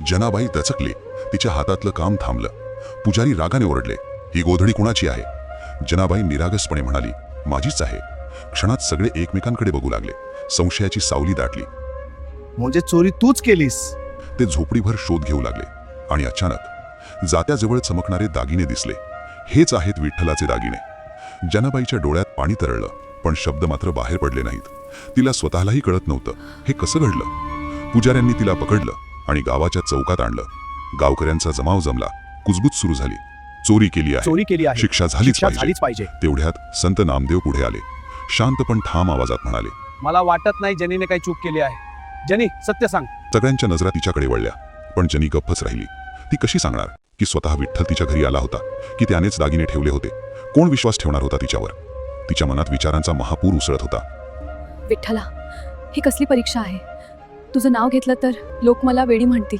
जनाबाई दचकली. तिच्या हातातलं काम थांबलं. पुजारी रागाने ओरडले, ही गोधडी कुणाची आहे? जनाबाई निरागसपणे म्हणाली, माझीच आहे. क्षणात सगळे एकमेकांकडे बघू लागले. संशयाची सावली दाटली. म्हणजे चोरी तूच केलीस? ते झोपडीभर शोध घेऊ लागले आणि अचानक जात्याजवळ चमकणारे दागिने दिसले. हेच आहेत विठ्ठलाचे दागिने. जनाबाईच्या डोळ्यात पाणी तरळलं, पण शब्द मात्र बाहेर पडले नाहीत. तिला स्वतःलाही कळत नव्हतं हे कसं घडलं. पुजाऱ्यांनी तिला पकडलं आणि गावाच्या चौकात आणलं. गावकऱ्यांचा जमाव जमला. कुजबूज सुरू झाली. चोरी केली आहे, शिक्षा झालीच पाहिजे. तेवढ्यात संत नामदेव पुढे आले. शांत पण ठाम आवाजात म्हणाले, मला वाटत नाही जनीने काही चूक केली आहे. जनी, सत्य सांग. सगळ्यांच्या नजरा तिच्याकडे वळल्या, पण जनी गप्पच राहिली. ती कशी सांगणार की स्वतः विठ्ठल तिच्या घरी आला होता, की त्यानेच दागिने ठेवले होते? कोण विश्वास ठेवणार होता तिच्यावर? तिच्या मनात विचारांचा महापूर उसळत होता. विठ्ठला, ही कसली परीक्षा आहे? तुझं नाव घेतलं तर लोक मला वेडी म्हणतील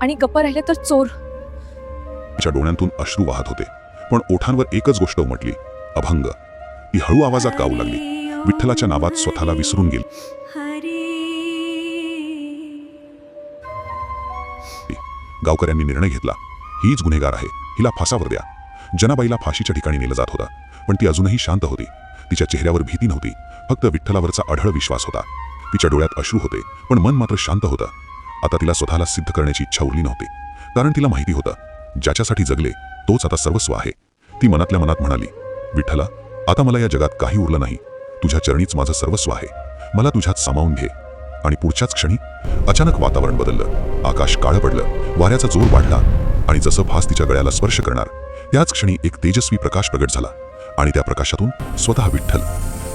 आणि गप्प राहिले तर चोर. तिच्या डोळ्यांतून अश्रू वाहत होते, पण ओठांवर एकच गोष्ट उमटली, अभंग. ती हळू आवाजात गाऊ लागली. विठ्ठलाच्या नावात स्वतःला विसरून गेली. गावकऱ्यांनी निर्णय घेतला, हीच गुन्हेगार आहे, हिला फासावर द्या. जनाबाईला फाशीच्या ठिकाणी नेलं जात होता, पण ती अजूनही शांत होती. तिच्या चेहऱ्यावर भीती नव्हती, फक्त विठ्ठलावरचा अढळ विश्वास होता. तिच्या डोळ्यात अश्रू होते, पण मन मात्र शांत होतं. आता तिला स्वतःला सिद्ध करण्याची इच्छा उरली नव्हती, कारण तिला माहिती होतं, ज्याच्यासाठी जगले तोच आता सर्वस्व आहे. ती मनातल्या मनात म्हणाली, विठ्ठला, आता मला या जगात काही उरलं नाही. तुझ्या चरणीच माझं सर्वस्व आहे. मला तुझ्यात सामावून घे. आणि पुढच्याच क्षणी अचानक वातावरण बदललं. आकाश काळं पडलं, वाऱ्याचा जोर वाढला आणि जसं फास तिच्या गळ्याला स्पर्श करणार त्याच क्षणी एक तेजस्वी प्रकाश प्रगट झाला आणि त्या प्रकाशातून स्वतः विठ्ठल.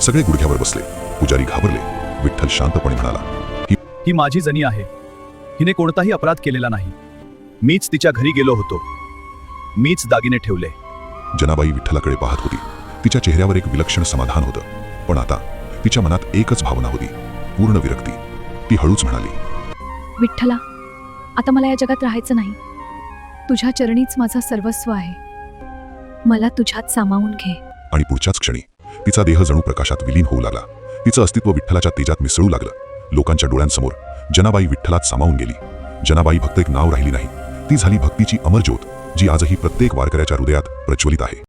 सगळे गुडघ्यावर बसले. पुजारी घाबरले. विठ्ठल शांतपणे म्हणाला, ही माझी जनी आहे. हिने कोणताही अपराध केलेला नाही. मीच तिच्या घरी गेलो होतो. मीच दागिने ठेवले. जनाबाई विठ्ठलाकडे पाहत होती. तिच्या चेहऱ्यावर एक विलक्षण समाधान होतं, पण आता तिच्या मनात एकच भावना होती, पूर्ण विरक्ती. ती हळूच म्हणाली, विठ्ठला, आता मला या जगात राहायचं नाही. तुझ्या चरणीच माझं सर्वस्व आहे. मला तुझ्यात सामावून घे. आणि पुढच्याच क्षणी तिचा देह जणू प्रकाशात विलीन होऊ लागला. तिचं अस्तित्व विठ्ठलाच्या तेजात मिसळू लागलं. लोकांच्या डोळ्यांसमोर जनाबाई विठ्ठलात सामावून गेली. जनाबाई फक्त एक नाव राहिली नाही, ती झाली भक्तीची अमर ज्योत, जी आजही प्रत्येक वारकऱ्याच्या हृदयात प्रज्वलित आहे.